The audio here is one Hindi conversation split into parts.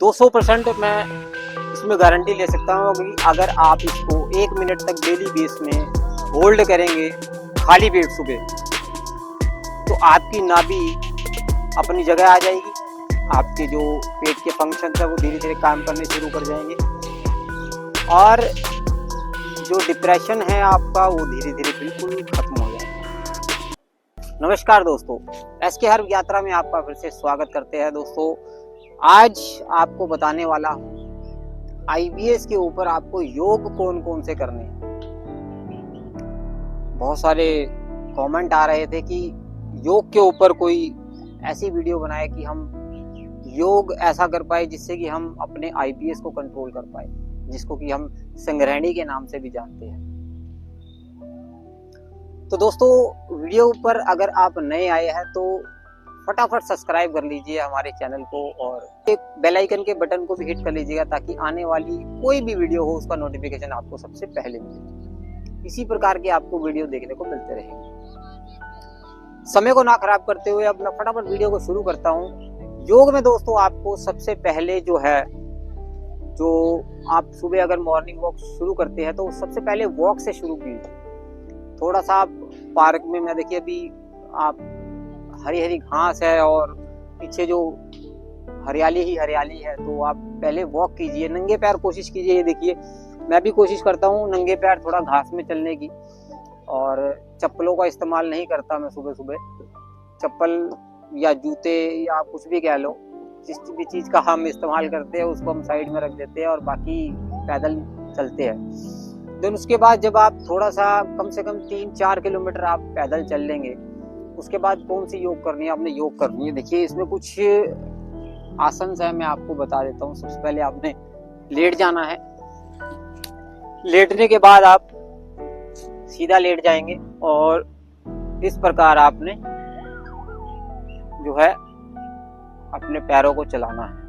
200% मैं इसमें गारंटी ले सकता हूँ कि अगर आप इसको 1 मिनट तक डेली बेस में होल्ड करेंगे खाली पेट सुबह, तो आपकी नाभि अपनी जगह आ जाएगी, आपके जो पेट के फंक्शन है वो धीरे धीरे काम करने शुरू कर जाएंगे और जो डिप्रेशन है आपका वो धीरे धीरे बिल्कुल खत्म हो जाएगा। नमस्कार दोस्तों, एसके हर्ब यात्रा में आपका फिर से स्वागत करते हैं। दोस्तों, आज आपको बताने वाला हूँ आईबीएस के ऊपर आपको योग कौन कौन से करने हैं। बहुत सारे कमेंट आ रहे थे कि योग के ऊपर कोई ऐसी वीडियो बनाए कि हम योग ऐसा कर पाए जिससे कि हम अपने आईबीएस को कंट्रोल कर पाए, जिसको कि हम संग्रहणी के नाम से भी जानते हैं। तो दोस्तों, वीडियो पर अगर आप नए आए हैं तो फटाफट सब्सक्राइब कर लीजिए हमारे चैनल को और एक बेल आइकन के बटन को भी हिट कर लीजिएगा ताकि आने वाली कोई भी वीडियो हो उसका नोटिफिकेशन आपको सबसे पहले मिले। इसी प्रकार के आपको वीडियो देखने को मिलते रहेंगे। समय को ना खराब करते हुए अब मैं फटाफट वीडियो को शुरू करता हूँ। योग में दोस्तों आपको सबसे पहले जो आप सुबह अगर मॉर्निंग वॉक शुरू करते हैं तो सबसे पहले वॉक से शुरू कीजिए। थोड़ा सा आप पार्क में, मैं देखिए अभी आप हरी हरी घास है और पीछे जो हरियाली ही हरियाली है, तो आप पहले वॉक कीजिए, नंगे पैर कोशिश कीजिए। ये देखिए मैं भी कोशिश करता हूँ नंगे पैर थोड़ा घास में चलने की, और चप्पलों का इस्तेमाल नहीं करता मैं सुबह सुबह। चप्पल या जूते या कुछ भी कह लो, जिस भी चीज़ का हम इस्तेमाल करते हैं उसको हम साइड में रख देते हैं और बाकी पैदल चलते हैं। देन उसके बाद जब आप थोड़ा सा कम से कम 3-4 किलोमीटर आप पैदल चल लेंगे, उसके बाद कौन सी योग करनी है, आपने योग करनी है। देखिए इसमें कुछ आसन है, मैं आपको बता देता हूँ। सबसे पहले आपने लेट जाना है। लेटने के बाद आप सीधा लेट जाएंगे और इस प्रकार आपने जो है अपने पैरों को चलाना है।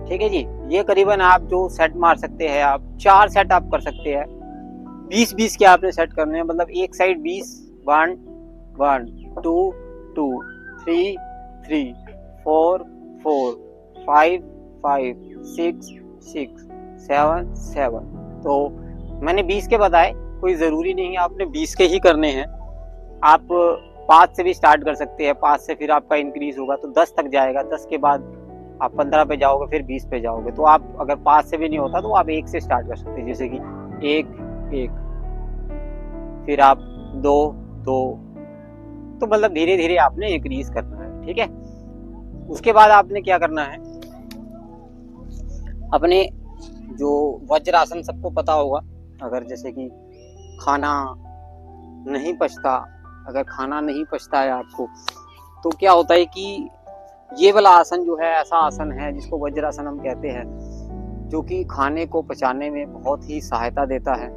ठीक है जी। ये करीबन आप जो सेट मार सकते हैं, आप 4 सेट आप कर सकते हैं। 20-20 के आपने सेट करने हैं, मतलब एक साइड 20, 1 1 2 2 3 3 4 4 5 5 6 6 7 7। तो मैंने 20 के बताए, कोई ज़रूरी नहीं है आपने 20 के ही करने हैं। आप 5 से भी स्टार्ट कर सकते हैं, 5 से फिर आपका इंक्रीज होगा तो 10 तक जाएगा। 10 के बाद आप 15 पे जाओगे, फिर 20 पे जाओगे। तो आप अगर 5 से भी नहीं होता तो आप 1 से स्टार्ट कर सकते हैं, जैसे कि 1 1, फिर आप 2 2, तो मतलब धीरे धीरे आपने इंक्रीज करना है। ठीक है। उसके बाद आपने क्या करना है, अपने जो वज्रासन सबको पता होगा, अगर जैसे कि खाना नहीं पचता, अगर खाना नहीं पचता है आपको, तो क्या होता है कि ये वाला आसन जो है ऐसा आसन है जिसको वज्रासन हम कहते हैं, जो कि खाने को पचाने में बहुत ही सहायता देता है।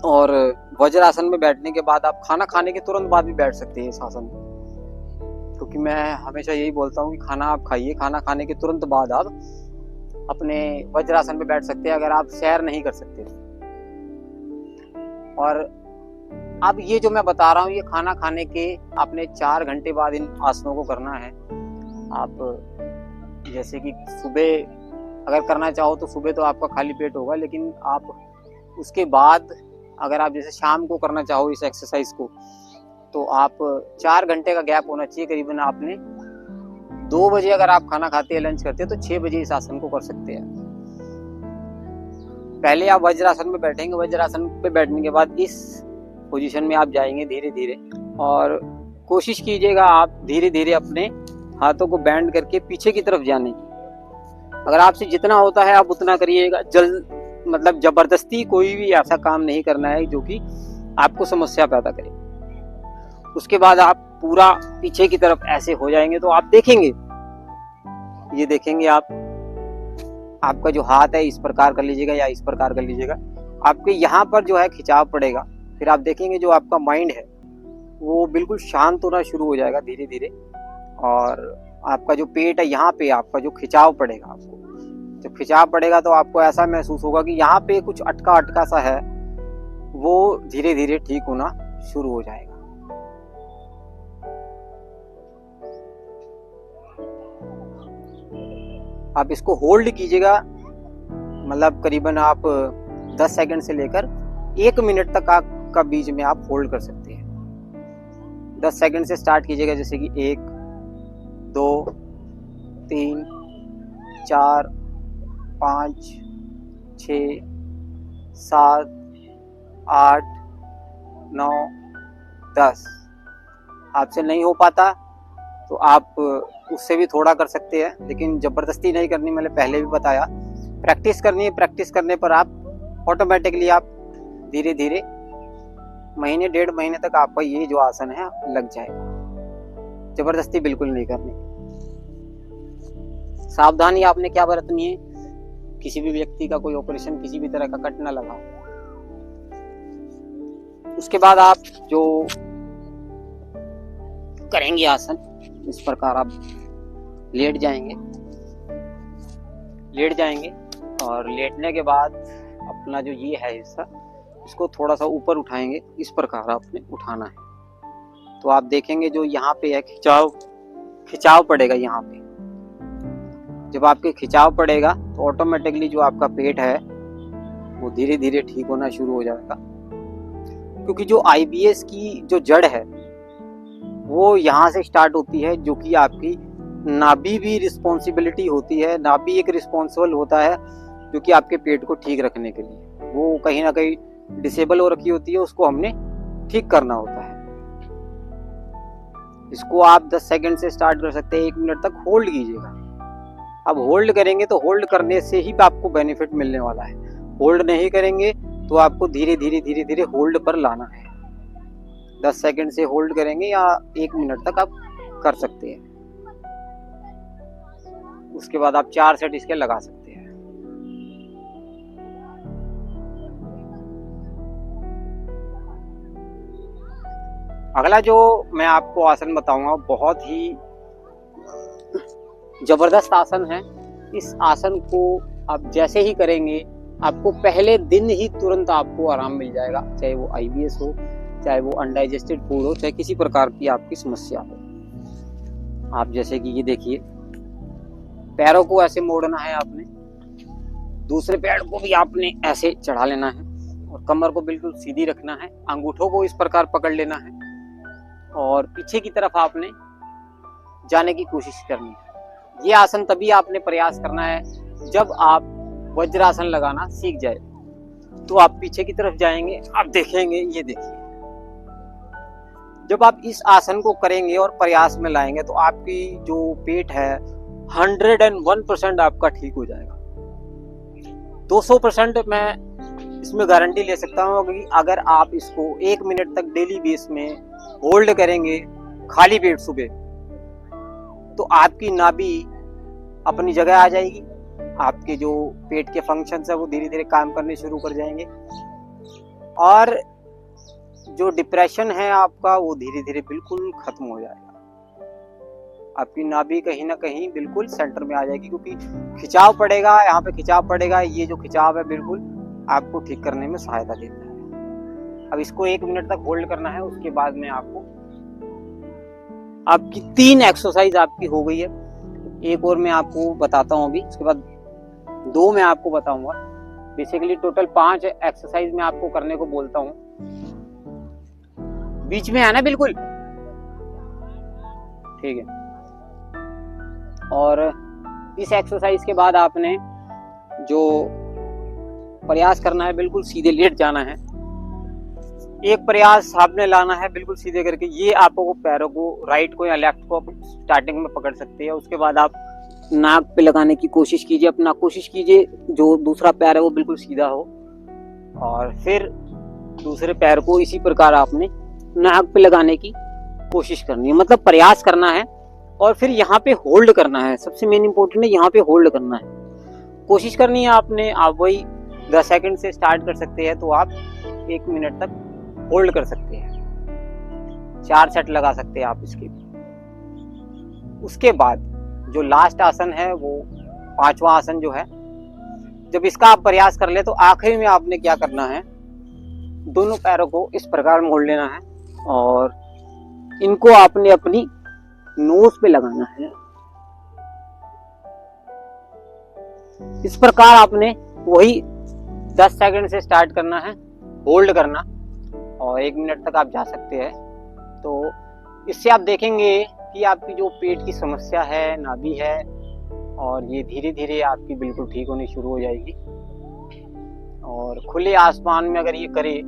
और वज्रासन में बैठने के बाद आप खाना खाने के तुरंत बाद भी बैठ सकते हैं इस आसन में, क्योंकि मैं हमेशा यही बोलता हूँ कि खाना आप खाइए, खाना खाने के तुरंत बाद आप अपने वज्रासन में बैठ सकते हैं अगर आप सैर नहीं कर सकते। और अब ये जो मैं बता रहा हूँ ये खाना खाने के आपने 4 घंटे बाद इन आसनों को करना है। आप जैसे कि सुबह अगर करना चाहो तो सुबह तो आपका खाली पेट होगा, लेकिन आप उसके बाद अगर आप जैसे शाम को करना चाहो इस एक्सरसाइज को, तो आप 4 घंटे का गैप होना चाहिए करीबन। आपने 2 बजे अगर आप खाना खाते हैं, लंच करते हैं, तो 6 बजे इस आसन को कर सकते हैं। पहले आप वज्रासन में बैठेंगे, वज्रासन पे बैठने के बाद इस पोजीशन में आप जाएंगे धीरे धीरे, और कोशिश कीजिएगा आप धीरे धीरे अपने हाथों को बैंड करके पीछे की तरफ जाने की। अगर आपसे जितना होता है आप उतना करिएगा। मतलब जबरदस्ती कोई भी ऐसा काम नहीं करना है जो कि आपको समस्या पैदा करे। उसके बाद आप पूरा पीछे की तरफ ऐसे हो जाएंगे, तो आप देखेंगे, ये देखेंगे आपका जो हाथ है इस प्रकार कर लीजिएगा या इस प्रकार कर लीजिएगा, आपके यहाँ पर जो है खिंचाव पड़ेगा। फिर आप देखेंगे जो आपका माइंड है वो बिल्कुल शांत होना शुरू हो जाएगा धीरे धीरे, और आपका जो पेट है यहाँ पे आपका जो खिंचाव पड़ेगा, आपको जब खिंचाव पड़ेगा तो आपको ऐसा महसूस होगा कि यहाँ पे कुछ अटका अटका सा है, वो धीरे धीरे ठीक होना शुरू हो जाएगा। आप इसको होल्ड कीजिएगा, मतलब करीबन आप 10 सेकंड से लेकर 1 मिनट तक का बीच में आप होल्ड कर सकते हैं। 10 सेकंड से स्टार्ट कीजिएगा, जैसे कि 1 2 3 4 5 6 7 8 9 10। आपसे नहीं हो पाता तो आप उससे भी थोड़ा कर सकते हैं, लेकिन ज़बरदस्ती नहीं करनी, मैंने पहले भी बताया। प्रैक्टिस करनी है, प्रैक्टिस करने पर आप ऑटोमेटिकली आप धीरे धीरे महीने 1.5 महीने तक आपका ये जो आसन है लग जाएगा। ज़बरदस्ती बिल्कुल नहीं करनी। सावधानी आपने क्या बरतनी है, किसी भी व्यक्ति का कोई ऑपरेशन किसी भी तरह का कट ना लगा। उसके बाद आप जो करेंगे आसन, इस प्रकार आप लेट जाएंगे और लेटने के बाद अपना जो ये है हिस्सा, इसको थोड़ा सा ऊपर उठाएंगे। इस प्रकार आपने उठाना है। तो आप देखेंगे जो यहाँ पे है खिंचाव पड़ेगा। यहाँ पे जब आपके खिंचाव पड़ेगा तो ऑटोमेटिकली जो आपका पेट है वो धीरे धीरे ठीक होना शुरू हो जाएगा, क्योंकि जो IBS की जो जड़ है वो यहाँ से स्टार्ट होती है, जो कि आपकी नाभि भी रिस्पॉन्सिबिलिटी होती है। नाभि एक रिस्पॉन्सिबल होता है जो कि आपके पेट को ठीक रखने के लिए, वो कहीं ना कहीं डिसेबल हो रखी होती है, उसको हमने ठीक करना होता है। इसको आप 10 सेकंड से स्टार्ट कर सकते हैं, 1 मिनट तक होल्ड कीजिएगा। अब होल्ड करेंगे तो होल्ड करने से ही आपको बेनिफिट मिलने वाला है। होल्ड नहीं करेंगे तो आपको धीरे धीरे होल्ड पर लाना है। 10 सेकंड से होल्ड करेंगे या 1 मिनट तक आप कर सकते हैं। उसके बाद आप 4 सेट इसके लगा सकते हैं। अगला जो मैं आपको आसन बताऊंगा बहुत ही जबरदस्त आसन है। इस आसन को आप जैसे ही करेंगे आपको पहले दिन ही तुरंत आपको आराम मिल जाएगा, चाहे वो IBS हो, चाहे वो अनडाइजेस्टेड फूड हो, चाहे किसी प्रकार की आपकी समस्या हो। आप जैसे कि ये देखिए, पैरों को ऐसे मोड़ना है आपने, दूसरे पैर को भी आपने ऐसे चढ़ा लेना है और कमर को बिल्कुल सीधी रखना है। अंगूठों को इस प्रकार पकड़ लेना है और पीछे की तरफ आपने जाने की कोशिश करनी है। ये आसन तभी आपने प्रयास करना है जब आप वज्रासन लगाना सीख जाए। तो आप पीछे की तरफ जाएंगे, आप देखेंगे, ये देखिए, जब आप इस आसन को करेंगे और प्रयास में लाएंगे तो आपकी जो पेट है 101% आपका ठीक हो जाएगा। 200% मैं इसमें गारंटी ले सकता हूँ कि अगर आप इसको 1 मिनट तक डेली बेस में होल्ड करेंगे खाली पेट सुबह, तो आपकी नाभि अपनी जगह आ जाएगी। आपके जो पेट के फंक्शंस है वो धीरे धीरे काम करने शुरू कर जाएंगे और जो डिप्रेशन है आपका वो धीरे धीरे बिल्कुल खत्म हो जाएगा। आपकी नाभि कहीं ना कहीं बिल्कुल सेंटर में आ जाएगी, क्योंकि खिंचाव पड़ेगा, यहाँ पे खिंचाव पड़ेगा। ये जो खिंचाव है बिल्कुल आपको ठीक करने में सहायता देता है। अब इसको 1 मिनट तक होल्ड करना है। उसके बाद में आपकी 3 एक्सरसाइज आपकी हो गई है। एक और मैं आपको बताता हूँ अभी, उसके बाद 2 मैं आपको बताऊंगा। बेसिकली टोटल 5 एक्सरसाइज मैं आपको करने को बोलता हूँ। बीच में है ना, बिल्कुल ठीक है। और इस एक्सरसाइज के बाद आपने जो प्रयास करना है, बिल्कुल सीधे लेट जाना है। एक प्रयास आपने लाना है बिल्कुल सीधे करके। ये आपको पैरों को, राइट को या लेफ्ट को स्टार्टिंग में पकड़ सकते हैं। उसके बाद आप नाक पे लगाने की कोशिश कीजिए, अपना कोशिश कीजिए जो दूसरा पैर है वो बिल्कुल सीधा हो, और फिर दूसरे पैर को इसी प्रकार आपने नाक पे लगाने की कोशिश करनी है, मतलब प्रयास करना है। और फिर यहाँ पे होल्ड करना है। सबसे मेन इंपॉर्टेंट है, यहाँ पे होल्ड करना है, कोशिश करनी है आपने। आप वही 10 सेकंड से स्टार्ट कर सकते हैं, तो आप 1 मिनट तक होल्ड कर सकते हैं। 4 सेट लगा सकते हैं आप इसके। उसके बाद जो लास्ट आसन है वो 5वां आसन जो है, जब इसका आप प्रयास कर ले तो आखिरी में आपने क्या करना है, दोनों पैरों को इस प्रकार मोड़ लेना है और इनको आपने अपनी नोज पे लगाना है। इस प्रकार आपने वही 10 सेकंड से स्टार्ट करना है, होल्ड करना, और 1 मिनट तक आप जा सकते हैं। तो इससे आप देखेंगे कि आपकी जो पेट की समस्या है, नाभि है, और ये धीरे धीरे आपकी बिल्कुल ठीक होनी शुरू हो जाएगी। और खुले आसमान में अगर ये करे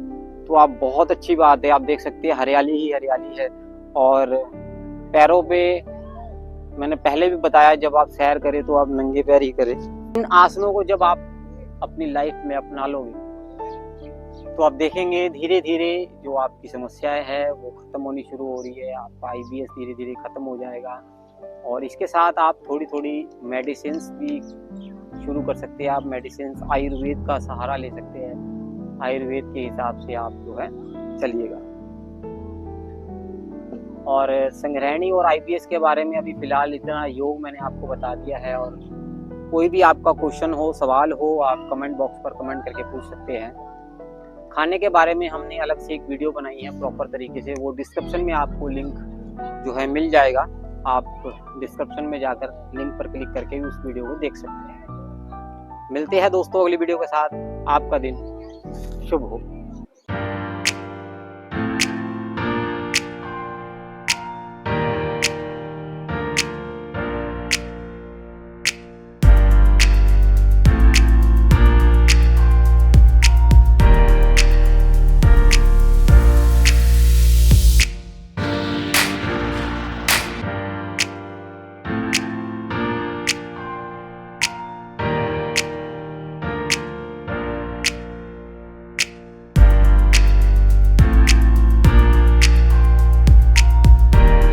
तो आप बहुत अच्छी बात है, आप देख सकते हैं हरियाली ही हरियाली है। और पैरों पे मैंने पहले भी बताया, जब आप सैर करें तो आप नंगे पैर ही करें। इन आसनों को जब आप अपनी लाइफ में अपना लोगे तो आप देखेंगे धीरे धीरे जो आपकी समस्याएं है वो खत्म होनी शुरू हो रही है। आपका IBS धीरे धीरे खत्म हो जाएगा। और इसके साथ आप थोड़ी थोड़ी मेडिसिन भी शुरू कर सकते हैं। आप मेडिसिन आयुर्वेद का सहारा ले सकते हैं। आयुर्वेद के हिसाब से आप जो है चलिएगा। और संग्रहणी और IBS के बारे में अभी फिलहाल इतना योग मैंने आपको बता दिया है। और कोई भी आपका क्वेश्चन हो, सवाल हो, आप कमेंट बॉक्स पर कमेंट करके पूछ सकते हैं। खाने के बारे में हमने अलग से एक वीडियो बनाई है प्रॉपर तरीके से, वो डिस्क्रिप्शन में आपको लिंक जो है मिल जाएगा। आप डिस्क्रिप्शन में जाकर लिंक पर क्लिक करके भी उस वीडियो को देख सकते हैं। मिलते हैं दोस्तों अगली वीडियो के साथ। आपका दिन शुभ हो।